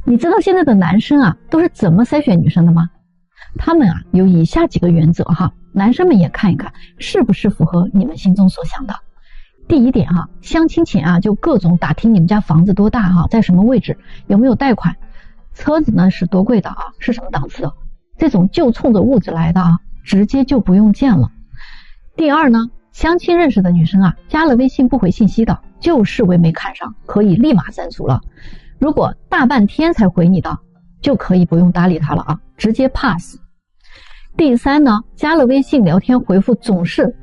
你知道现在的男生啊都是怎么筛选女生的吗？他们啊有以下几个原则哈，男生们也看一看是不是符合你们心中所想的。第一点哈，相亲前啊就各种打听你们家房子多大哈，在什么位置，有没有贷款，车子呢是多贵的啊，是什么档次的，这种就冲着物质来的啊，直接就不用见了。第二呢，相亲认识的女生啊，加了微信不回信息的，就视为没看上，可以立马删除了。如果大半天才回你的，就可以不用搭理他了啊，直接 pass。第三呢，加了微信聊天回复总是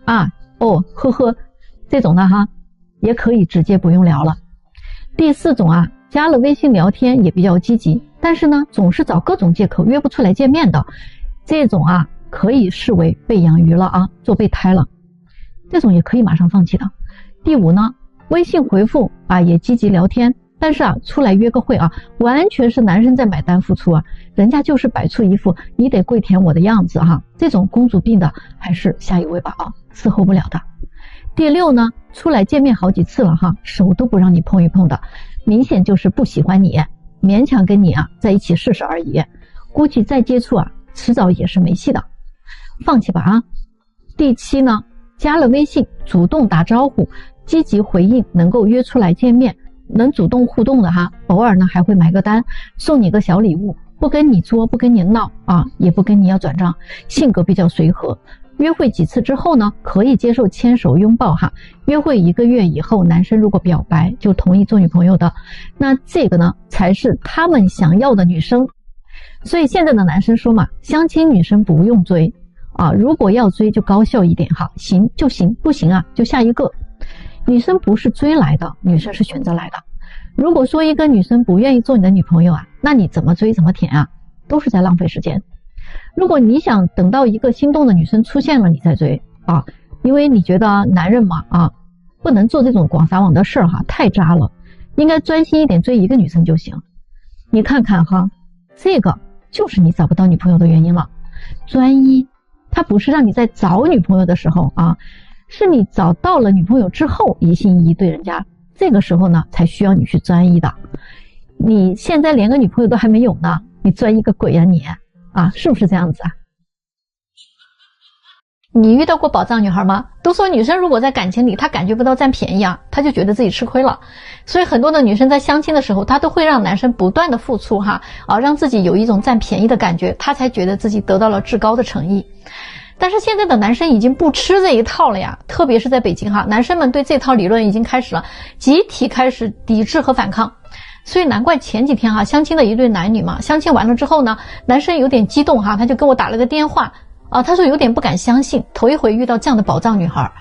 啊哦呵呵这种的哈，也可以直接不用聊了。第四种啊，加了微信聊天也比较积极，但是呢总是找各种借口约不出来见面的，这种啊可以视为被养鱼了啊，做备胎了，这种也可以马上放弃的。第五呢，微信回复啊也积极聊天，但是啊出来约个会啊，完全是男生在买单付出啊，人家就是摆出一副你得跪舔我的样子哈，这种公主病的还是下一位吧啊，伺候不了的。第六呢，出来见面好几次了哈，手都不让你碰一碰的，明显就是不喜欢你，勉强跟你啊在一起试试而已，估计再接触啊迟早也是没戏的，放弃吧啊。第七呢，加了微信主动打招呼，积极回应，能够约出来见面，能主动互动的哈，偶尔呢还会买个单，送你个小礼物，不跟你作，不跟你闹啊，也不跟你要转账，性格比较随和。约会几次之后呢，可以接受牵手拥抱哈。约会1个月以后，男生如果表白就同意做女朋友的，那这个呢才是他们想要的女生。所以现在的男生说嘛，相亲女生不用追啊，如果要追就高效一点哈，行就行，不行啊就下一个。女生不是追来的，女生是选择来的。如果说一个女生不愿意做你的女朋友啊，那你怎么追怎么舔啊，都是在浪费时间。如果你想等到一个心动的女生出现了你再追啊，因为你觉得男人嘛啊，不能做这种广撒网的事儿哈，太渣了，应该专心一点追一个女生就行。你看看哈，这个就是你找不到女朋友的原因了。专一，它不是让你在找女朋友的时候啊，是你找到了女朋友之后一心一意对人家，这个时候呢才需要你去专一的。你现在连个女朋友都还没有呢，你专一个鬼呀你啊，是不是这样子啊？你遇到过宝藏女孩吗？都说女生如果在感情里她感觉不到占便宜啊，她就觉得自己吃亏了。所以很多的女生在相亲的时候，她都会让男生不断的付出哈，让自己有一种占便宜的感觉，她才觉得自己得到了至高的诚意。但是现在的男生已经不吃这一套了呀，特别是在北京哈，男生们对这套理论已经开始了集体开始抵制和反抗。所以难怪前几天哈，相亲的一对男女嘛，相亲完了之后呢，男生有点激动哈，他就跟我打了个电话啊，他说有点不敢相信，头一回遇到这样的宝藏女孩。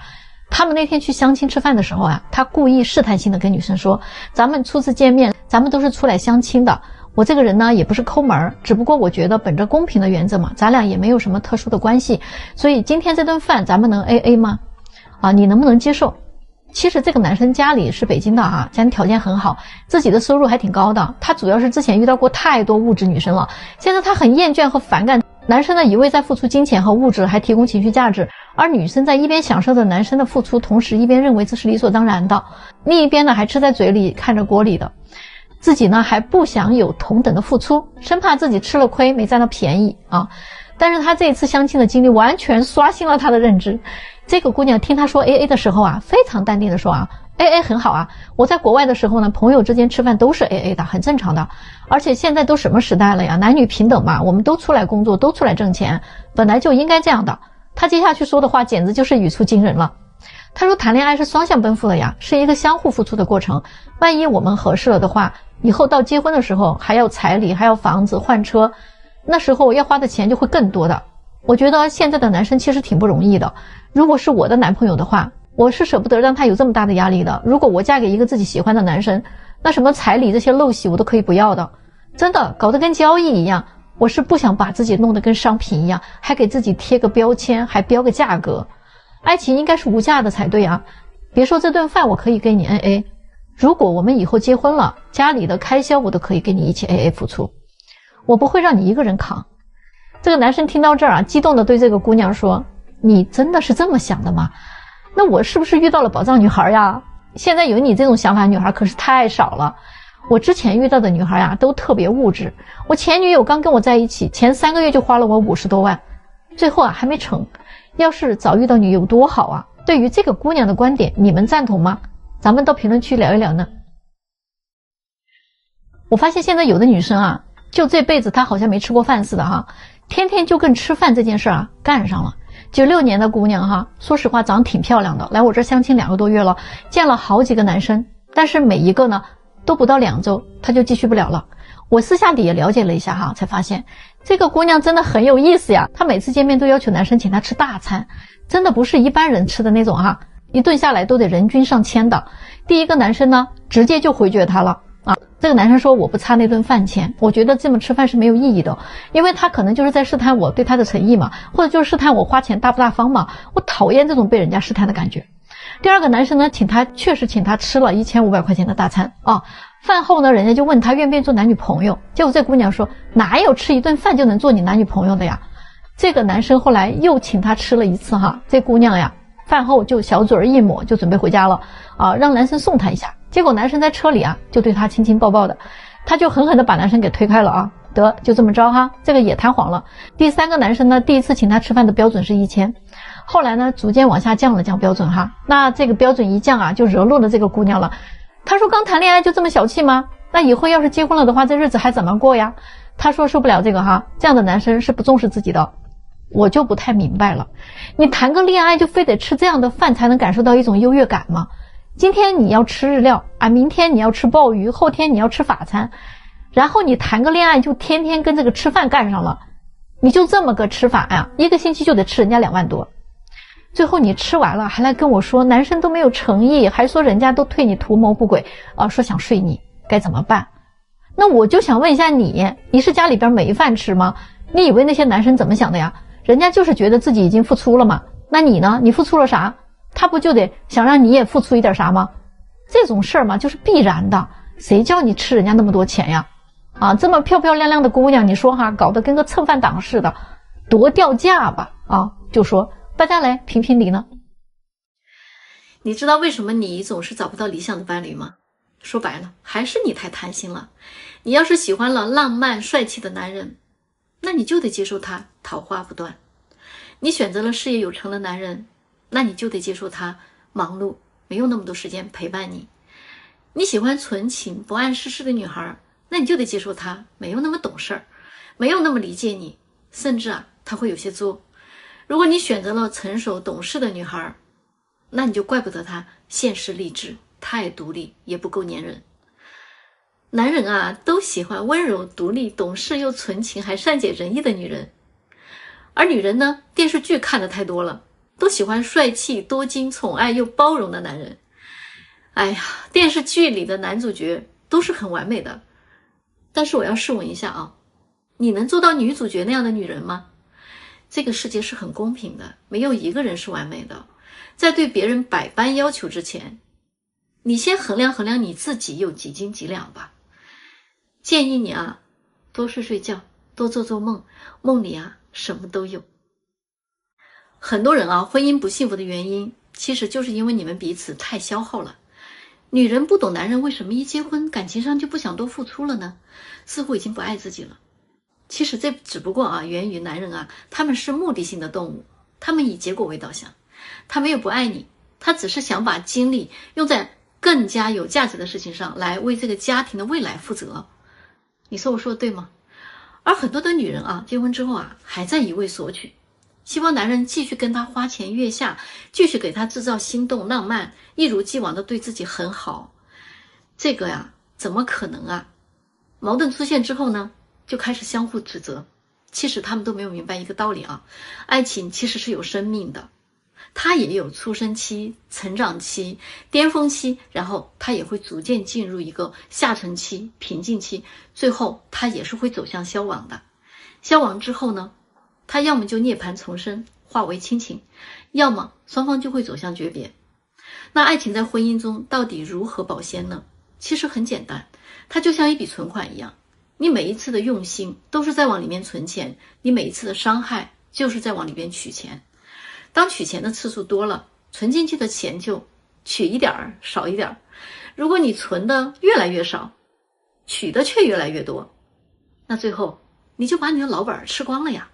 他们那天去相亲吃饭的时候啊，他故意试探性的跟女生说，咱们初次见面，咱们都是出来相亲的，我这个人呢也不是抠门，只不过我觉得本着公平的原则嘛，咱俩也没有什么特殊的关系，所以今天这顿饭咱们能 AA 吗？啊，你能不能接受？其实这个男生家里是北京的啊，家庭条件很好，自己的收入还挺高的，他主要是之前遇到过太多物质女生了，现在他很厌倦和反感男生呢一味在付出金钱和物质，还提供情绪价值，而女生在一边享受着男生的付出，同时一边认为这是理所当然的，另一边呢还吃在嘴里看着锅里的，自己呢还不想有同等的付出，生怕自己吃了亏没占到便宜啊。但是他这一次相亲的经历完全刷新了他的认知。这个姑娘听他说 AA 的时候啊，非常淡定的说啊， AA 很好啊，我在国外的时候呢，朋友之间吃饭都是 AA 的，很正常的，而且现在都什么时代了呀，男女平等嘛，我们都出来工作，都出来挣钱，本来就应该这样的。他接下去说的话简直就是语出惊人了。他说谈恋爱是双向奔赴的呀，是一个相互付出的过程，万一我们合适了的话，以后到结婚的时候还要彩礼，还要房子换车，那时候要花的钱就会更多的。我觉得现在的男生其实挺不容易的，如果是我的男朋友的话，我是舍不得让他有这么大的压力的。如果我嫁给一个自己喜欢的男生，那什么彩礼这些陋习我都可以不要的，真的搞得跟交易一样。我是不想把自己弄得跟商品一样，还给自己贴个标签，还标个价格。爱情应该是无价的才对啊，别说这顿饭我可以给你 AA， 如果我们以后结婚了，家里的开销我都可以给你一起 AA 付出，我不会让你一个人扛。这个男生听到这儿啊，激动地对这个姑娘说，你真的是这么想的吗？那我是不是遇到了宝藏女孩呀？现在有你这种想法的女孩可是太少了。我之前遇到的女孩啊，都特别物质。我前女友刚跟我在一起，前3个月就花了我50多万，最后啊还没成。要是早遇到你有多好啊！对于这个姑娘的观点，你们赞同吗？咱们到评论区聊一聊呢。我发现现在有的女生啊，就这辈子她好像没吃过饭似的哈，天天就跟吃饭这件事啊干上了。96年的姑娘哈，说实话长得挺漂亮的，来我这相亲2个多月了，见了好几个男生，但是每一个呢都不到2周，她就继续不了了。我私下里也了解了一下哈，才发现这个姑娘真的很有意思呀。她每次见面都要求男生请她吃大餐，真的不是一般人吃的那种哈，一顿下来都得人均上千的。第一个男生呢，直接就回绝她了啊。这个男生说我不差那顿饭钱，我觉得这么吃饭是没有意义的，因为他可能就是在试探我对他的诚意嘛，或者就是试探我花钱大不大方嘛。我讨厌这种被人家试探的感觉。第二个男生呢，确实请他吃了1500块钱的大餐啊。饭后呢，人家就问他愿不愿意做男女朋友，结果这姑娘说哪有吃一顿饭就能做你男女朋友的呀。这个男生后来又请他吃了一次哈，这姑娘呀饭后就小嘴一抹就准备回家了啊，让男生送她一下。结果男生在车里啊就对她亲亲抱抱的，她就狠狠地把男生给推开了啊，得就这么着哈，这个也弹簧了。第3个男生呢，第一次请他吃饭的标准是1000，后来呢逐渐往下降标准哈。那这个标准一降啊，就惹怒了这个姑娘了。她说刚谈恋爱就这么小气吗？那以后要是结婚了的话，这日子还怎么过呀？她说受不了这个哈，这样的男生是不重视自己的。我就不太明白了，你谈个恋爱就非得吃这样的饭才能感受到一种优越感吗？今天你要吃日料啊，明天你要吃鲍鱼，后天你要吃法餐，然后你谈个恋爱就天天跟这个吃饭干上了，你就这么个吃法呀，1个星期就得吃人家2万多，最后你吃完了还来跟我说男生都没有诚意，还说人家都对你图谋不轨啊，说想睡你，该怎么办？那我就想问一下你是家里边没饭吃吗？你以为那些男生怎么想的呀？人家就是觉得自己已经付出了嘛，那你呢？你付出了啥？他不就得想让你也付出一点啥吗？这种事儿嘛，就是必然的。谁叫你吃人家那么多钱呀？啊，这么漂漂亮亮的姑娘，你说哈，搞得跟个蹭饭党似的，多掉价吧？啊，就说大家来评评理呢。你知道为什么你总是找不到理想的伴侣吗？说白了，还是你太贪心了。你要是喜欢了浪漫帅气的男人，那你就得接受他桃花不断。你选择了事业有成的男人，那你就得接受他忙碌，没有那么多时间陪伴你。你喜欢纯情不谙世事的女孩，那你就得接受他没有那么懂事儿，没有那么理解你，甚至他会有些作。如果你选择了成熟懂事的女孩，那你就怪不得他现实励志，太独立也不够粘人。男人都喜欢温柔独立懂事又纯情还善解人意的女人，而女人呢，电视剧看得太多了，都喜欢帅气多金宠爱又包容的男人。哎呀，电视剧里的男主角都是很完美的，但是我要试问一下你能做到女主角那样的女人吗？这个世界是很公平的，没有一个人是完美的。在对别人百般要求之前，你先衡量衡量你自己有几斤几两吧。建议你多睡睡觉，多做做梦，梦里什么都有。很多人婚姻不幸福的原因，其实就是因为你们彼此太消耗了。女人不懂男人为什么一结婚感情上就不想多付出了呢？似乎已经不爱自己了。其实这只不过源于男人他们是目的性的动物，他们以结果为导向，他没有不爱你，他只是想把精力用在更加有价值的事情上，来为这个家庭的未来负责。你说我说的对吗？而很多的女人结婚之后还在一味索取，希望男人继续跟她花前月下，继续给她制造心动浪漫，一如既往的对自己很好。这个怎么可能矛盾出现之后呢，就开始相互指责。其实他们都没有明白一个道理爱情其实是有生命的，它也有出生期、成长期、巅峰期，然后它也会逐渐进入一个下沉期、平静期，最后它也是会走向消亡的。消亡之后呢，它要么就涅槃重生，化为亲情，要么双方就会走向诀别。那爱情在婚姻中到底如何保鲜呢？其实很简单，它就像一笔存款一样，你每一次的用心都是在往里面存钱，你每一次的伤害就是在往里面取钱。当取钱的次数多了，存进去的钱就取一点儿少一点儿。如果你存的越来越少，娶的却越来越多，那最后你就把你的老本吃光了呀。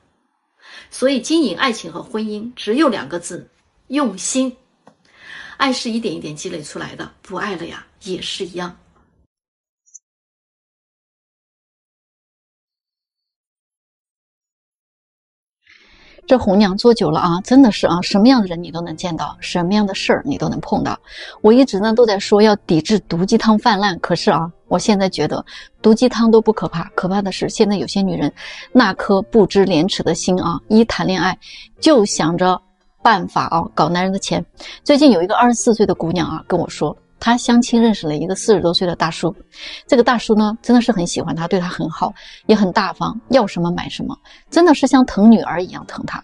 所以经营爱情和婚姻只有2个字：用心。爱是一点一点积累出来的，不爱了呀也是一样。这红娘做久了啊，真的是啊，什么样的人你都能见到，什么样的事儿你都能碰到。我一直呢都在说要抵制毒鸡汤泛滥，可是啊，我现在觉得毒鸡汤都不可怕，可怕的是现在有些女人那颗不知廉耻的心啊，一谈恋爱就想着办法啊搞男人的钱。最近有一个24岁的姑娘啊跟我说，她相亲认识了一个40多岁的大叔，这个大叔呢真的是很喜欢她，对她很好，也很大方，要什么买什么，真的是像疼女儿一样疼她。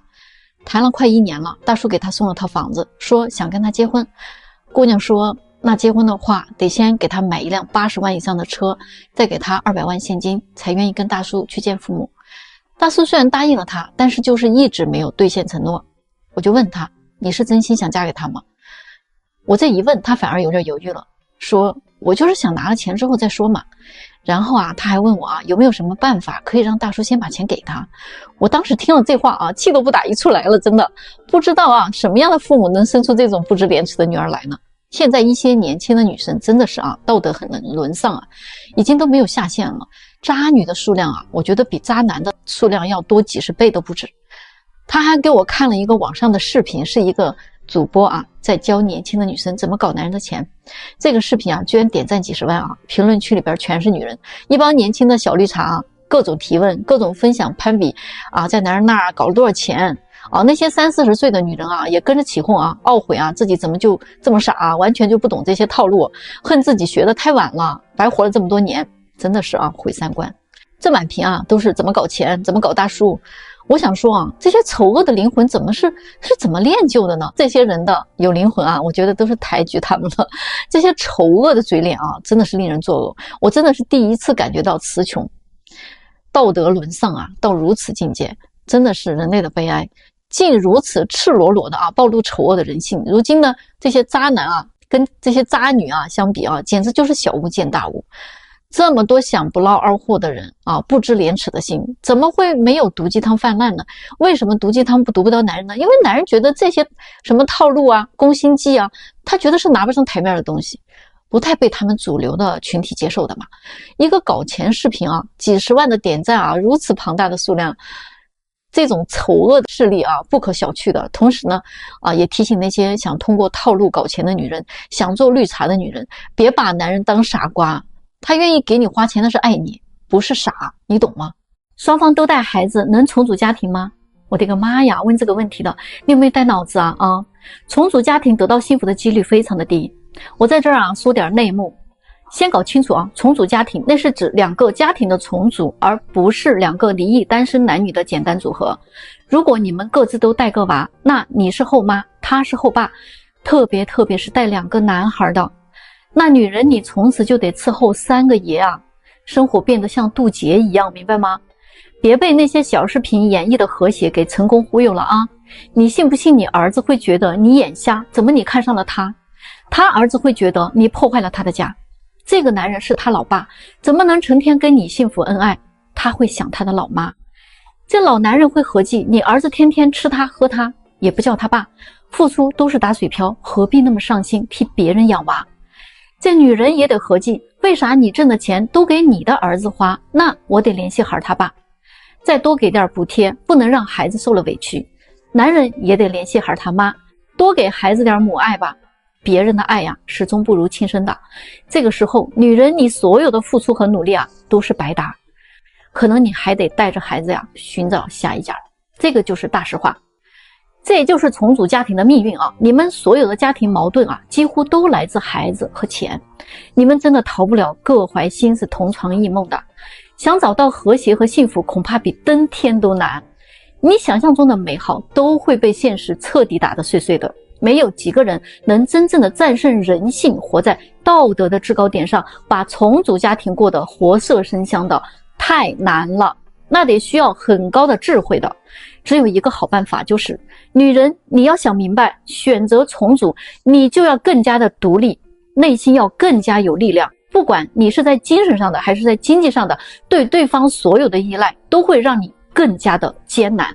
谈了快1年了，大叔给她送了套房子，说想跟她结婚。姑娘说那结婚的话得先给她买一辆80万以上的车，再给她200万现金，才愿意跟大叔去见父母。大叔虽然答应了她，但是就是一直没有兑现承诺。我就问她，你是真心想嫁给他吗？我这一问，她反而有点犹豫了，说我就是想拿了钱之后再说嘛。然后啊，她还问我啊，有没有什么办法可以让大叔先把钱给她。我当时听了这话啊，气都不打一处来了，真的不知道啊，什么样的父母能生出这种不知廉耻的女儿来呢？现在一些年轻的女生真的是啊，道德很沦丧啊，已经都没有下限了。渣女的数量啊，我觉得比渣男的数量要多几十倍都不止。她还给我看了一个网上的视频，是一个主播啊在教年轻的女生怎么搞男人的钱。这个视频啊居然点赞几十万啊，评论区里边全是女人，一帮年轻的小绿茶啊，各种提问，各种分享攀比啊，在男人那儿搞了多少钱啊。那些30、40岁的女人啊也跟着起哄啊，懊悔啊自己怎么就这么傻啊，完全就不懂这些套路，恨自己学得太晚了，白活了这么多年，真的是啊毁三观。这满屏啊都是怎么搞钱，怎么搞大叔。我想说啊，这些丑恶的灵魂怎么是怎么练就的呢？这些人的有灵魂啊，我觉得都是抬举他们了。这些丑恶的嘴脸啊，真的是令人作呕。我真的是第一次感觉到词穷，道德沦丧啊，到如此境界，真的是人类的悲哀。竟如此赤裸裸的啊，暴露丑恶的人性。如今呢，这些渣男啊，跟这些渣女啊相比啊，简直就是小巫见大巫。这么多想不劳而获的人啊，不知廉耻的心，怎么会没有毒鸡汤泛滥呢？为什么毒鸡汤毒不到男人呢？因为男人觉得这些什么套路啊、攻心计啊，他觉得是拿不上台面的东西，不太被他们主流的群体接受的嘛。一个搞钱视频啊，几十万的点赞啊，如此庞大的数量，这种丑恶的势力啊，不可小觑的。同时呢，也提醒那些想通过套路搞钱的女人，想做绿茶的女人，别把男人当傻瓜。他愿意给你花钱，那是爱你，不是傻，你懂吗？双方都带孩子，能重组家庭吗？我的个妈呀，问这个问题的，你有没有带脑子啊？重组家庭得到幸福的几率非常的低。我在这儿啊说点内幕，先搞清楚啊，重组家庭那是指2个家庭的重组，而不是2个离异单身男女的简单组合。如果你们各自都带个娃，那你是后妈，他是后爸，特别是带2个男孩的。那女人你从此就得伺候3个爷啊，生活变得像渡劫一样，明白吗？别被那些小视频演绎的和谐给成功忽悠了啊！你信不信你儿子会觉得你眼瞎，怎么你看上了他？他儿子会觉得你破坏了他的家。这个男人是他老爸，怎么能成天跟你幸福恩爱？他会想他的老妈。这老男人会合计，你儿子天天吃他喝他，也不叫他爸，付出都是打水漂，何必那么上心替别人养娃？这女人也得合计，为啥你挣的钱都给你的儿子花，那我得联系孩他爸，再多给点补贴，不能让孩子受了委屈。男人也得联系孩他妈，多给孩子点母爱吧，别人的爱呀，始终不如亲生的。这个时候，女人你所有的付出和努力啊，都是白搭，可能你还得带着孩子呀，寻找下一家。这个就是大实话。这也就是重组家庭的命运啊！你们所有的家庭矛盾啊，几乎都来自孩子和钱。你们真的逃不了各怀心思、同床异梦的。想找到和谐和幸福，恐怕比登天都难。你想象中的美好，都会被现实彻底打得碎碎的。没有几个人能真正的战胜人性，活在道德的制高点上，把重组家庭过得活色生香的，太难了。那得需要很高的智慧的。只有一个好办法，就是女人你要想明白，选择重组，你就要更加的独立，内心要更加有力量，不管你是在精神上的还是在经济上的，对对方所有的依赖都会让你更加的艰难。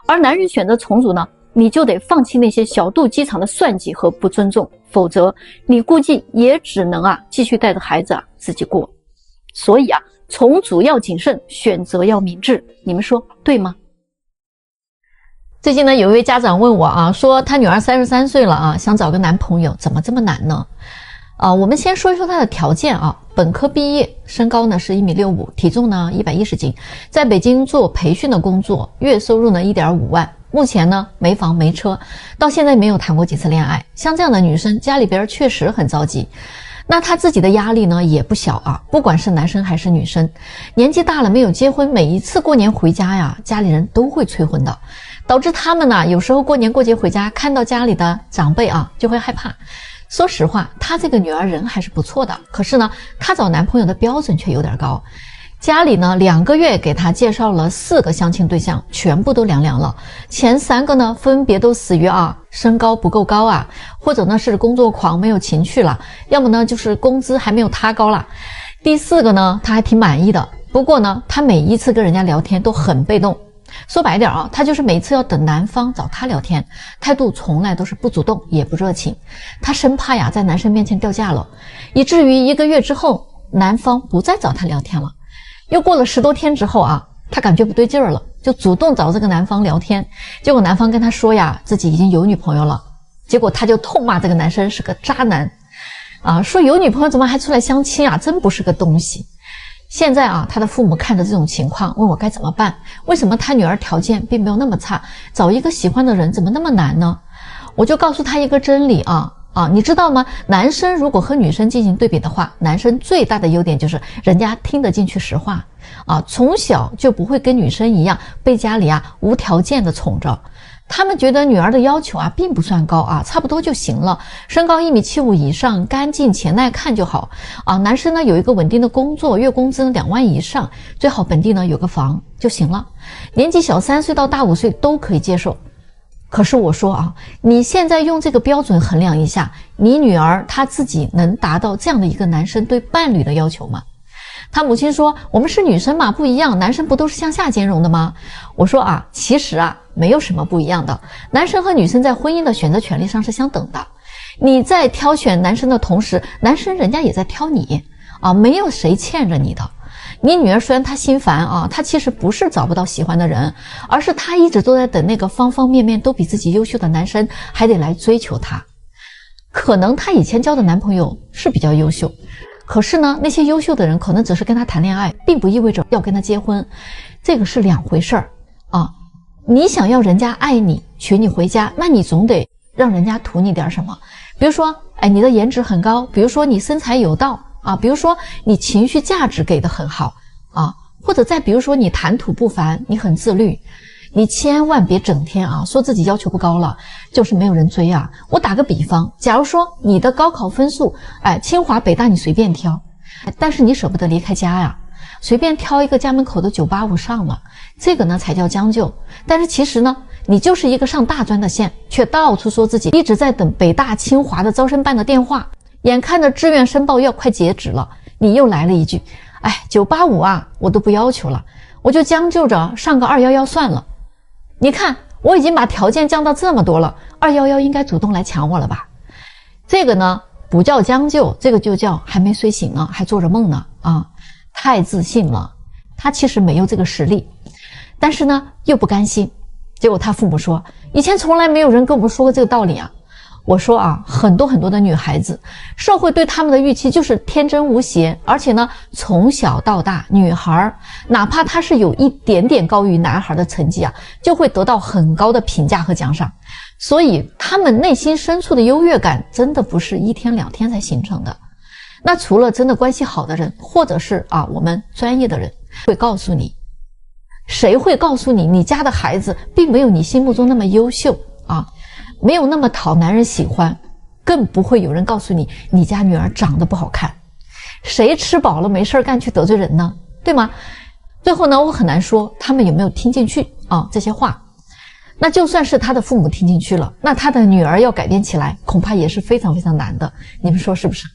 而男人选择从族呢，你就得放弃那些小肚鸡肠的算计和不尊重，否则你估计也只能继续带着孩子自己过。所以从族要谨慎，选择要明智，你们说对吗？最近呢，有一位家长问我说他女儿33岁了想找个男朋友，怎么这么难呢？我们先说一说他的条件本科毕业，身高呢是1.65米，体重呢110斤，在北京做培训的工作，月收入呢1.5万，目前呢没房没车，到现在没有谈过几次恋爱。像这样的女生，家里边确实很着急。那她自己的压力呢也不小不管是男生还是女生，年纪大了没有结婚，每一次过年回家家里人都会催婚的，导致他们有时候过年过节回家，看到家里的长辈就会害怕。说实话，她这个女儿人还是不错的，可是呢，她找男朋友的标准却有点高。家里呢2个月给她介绍了4个相亲对象，全部都凉凉了。前3个呢分别都死于身高不够高或者呢是工作狂没有情趣了，要么呢就是工资还没有她高了。第4个呢她还挺满意的，不过呢她每一次跟人家聊天都很被动。说白点她就是每次要等男方找她聊天，态度从来都是不主动也不热情。她生怕在男生面前掉价了，以至于1个月之后男方不再找她聊天了。又过了10多天之后她感觉不对劲儿了，就主动找这个男方聊天。结果男方跟她说自己已经有女朋友了，结果她就痛骂这个男生是个渣男说有女朋友怎么还出来相亲真不是个东西。现在她的父母看着这种情况，问我该怎么办，为什么她女儿条件并没有那么差，找一个喜欢的人怎么那么难呢？我就告诉她一个真理你知道吗？男生如果和女生进行对比的话，男生最大的优点就是人家听得进去实话从小就不会跟女生一样被家里无条件的宠着。他们觉得女儿的要求并不算高差不多就行了，身高1.75米以上，干净且耐看就好男生呢有一个稳定的工作，月工资2万以上，最好本地呢有个房就行了，年纪小3岁到大5岁都可以接受。可是我说你现在用这个标准衡量一下，你女儿她自己能达到这样的一个男生对伴侣的要求吗？她母亲说，我们是女生嘛，不一样，男生不都是向下兼容的吗？我说其实没有什么不一样的，男生和女生在婚姻的选择权利上是相等的。你在挑选男生的同时，男生人家也在挑你没有谁欠着你的。你女儿虽然她心烦她其实不是找不到喜欢的人，而是她一直都在等那个方方面面都比自己优秀的男生还得来追求她。可能她以前交的男朋友是比较优秀，可是呢那些优秀的人可能只是跟她谈恋爱，并不意味着要跟她结婚，这个是2回事儿你想要人家爱你娶你回家，那你总得让人家图你点什么。比如说你的颜值很高，比如说你身材有道比如说你情绪价值给的很好或者再比如说你谈吐不凡，你很自律。你千万别整天说自己要求不高了，就是没有人追我打个比方，假如说你的高考分数清华北大你随便挑，但是你舍不得离开家随便挑一个家门口的985上了，这个呢才叫将就。但是其实呢你就是一个上大专的线，却到处说自己一直在等北大清华的招生办的电话，眼看着志愿申报要快截止了，你又来了一句985我都不要求了，我就将就着上个211算了。你看我已经把条件降到这么多了，211应该主动来抢我了吧？这个呢不叫将就，这个就叫还没睡醒呢，还做着梦呢太自信了。他其实没有这个实力，但是呢又不甘心。结果他父母说，以前从来没有人跟我们说过这个道理我说很多的女孩子，社会对她们的预期就是天真无邪，而且呢从小到大，女孩哪怕她是有一点点高于男孩的成绩就会得到很高的评价和奖赏。所以她们内心深处的优越感真的不是1天2天才形成的。那除了真的关系好的人，或者是我们专业的人会告诉你，谁会告诉你你家的孩子并没有你心目中那么优秀没有那么讨男人喜欢，更不会有人告诉你你家女儿长得不好看。谁吃饱了没事干去得罪人呢？对吗？最后呢我很难说他们有没有听进去这些话。那就算是他的父母听进去了，那他的女儿要改变起来恐怕也是非常非常难的，你们说是不是？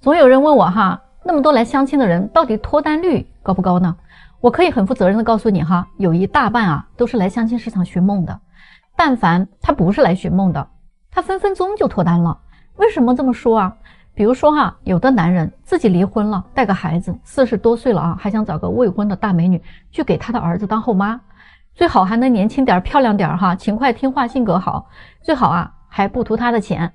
总有人问我哈，那么多来相亲的人到底脱单率高不高呢？我可以很负责任的告诉你哈，有一大半啊都是来相亲市场寻梦的，但凡他不是来寻梦的，他分分钟就脱单了。为什么这么说啊？比如说哈，有的男人自己离婚了，带个孩子，40多岁了啊，还想找个未婚的大美女去给他的儿子当后妈，最好还能年轻点漂亮点哈，勤快听话性格好，最好啊还不图他的钱。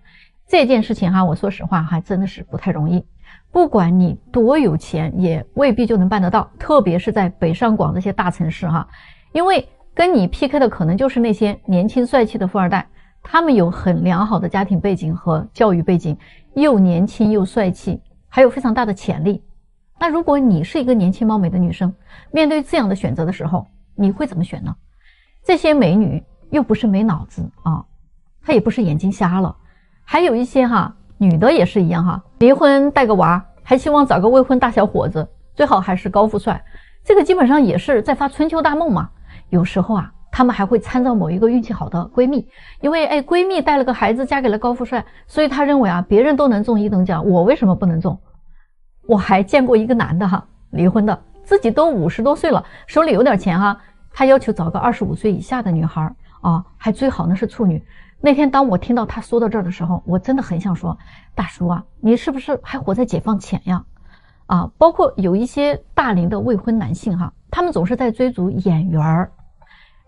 这件事情哈，我说实话还真的是不太容易，不管你多有钱也未必就能办得到，特别是在北上广这些大城市哈，因为跟你 PK 的可能就是那些年轻帅气的富二代，他们有很良好的家庭背景和教育背景，又年轻又帅气，还有非常大的潜力。那如果你是一个年轻貌美的女生，面对这样的选择的时候，你会怎么选呢？这些美女又不是没脑子啊，她也不是眼睛瞎了，还有一些哈女的也是一样哈，离婚带个娃，还希望找个未婚大小伙子，最好还是高富帅，这个基本上也是在发春秋大梦嘛。有时候啊她们还会参照某一个运气好的闺蜜，因为闺蜜带了个孩子嫁给了高富帅，所以她认为啊别人都能中1等奖，我为什么不能中？我还见过一个男的哈，离婚的，自己都50多岁了，手里有点钱哈，他要求找个25岁以下的女孩啊，还最好呢是处女。那天当我听到他说到这儿的时候，我真的很想说，大叔啊，你是不是还活在解放前呀？啊，包括有一些大龄的未婚男性哈，他们总是在追逐眼缘，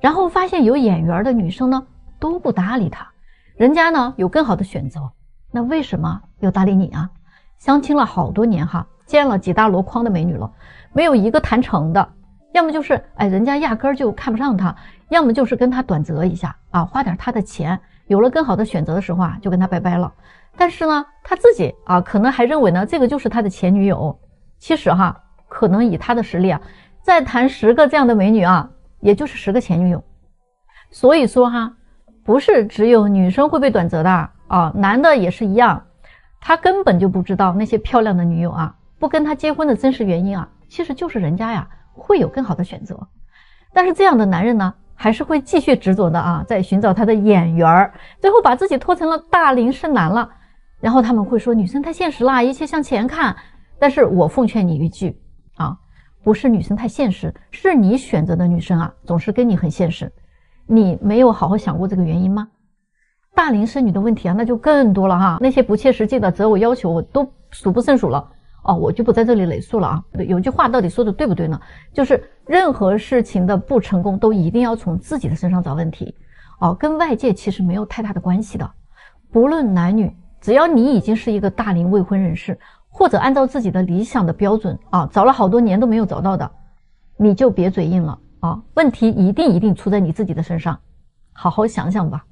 然后发现有眼缘的女生呢都不搭理他，人家呢有更好的选择，那为什么要搭理你啊？相亲了好多年哈，见了几大箩筐的美女了，没有一个谈成的，要么就是人家压根儿就看不上他，要么就是跟他短择一下啊，花点他的钱，有了更好的选择的时候啊，就跟他拜拜了。但是呢，他自己啊，可能还认为呢，这个就是他的前女友。其实哈，可能以他的实力啊，再谈10个这样的美女啊，也就是10个前女友。所以说哈，不是只有女生会被短择的啊，男的也是一样。他根本就不知道那些漂亮的女友啊，不跟他结婚的真实原因啊，其实就是人家呀会有更好的选择。但是这样的男人呢，还是会继续执着的啊，在寻找他的眼缘，最后把自己拖成了大龄剩男了。然后他们会说女生太现实啦，一切向钱看。但是我奉劝你一句啊，不是女生太现实，是你选择的女生啊，总是跟你很现实。你没有好好想过这个原因吗？大龄剩女的问题啊，那就更多了哈，那些不切实际的择偶要求我都数不胜数了哦，我就不在这里累述了啊。有句话到底说的对不对呢？就是任何事情的不成功都一定要从自己的身上找问题哦，跟外界其实没有太大的关系的。不论男女，只要你已经是一个大龄未婚人士，或者按照自己的理想的标准啊，找了好多年都没有找到的，你就别嘴硬了啊，问题一定出在你自己的身上，好好想想吧。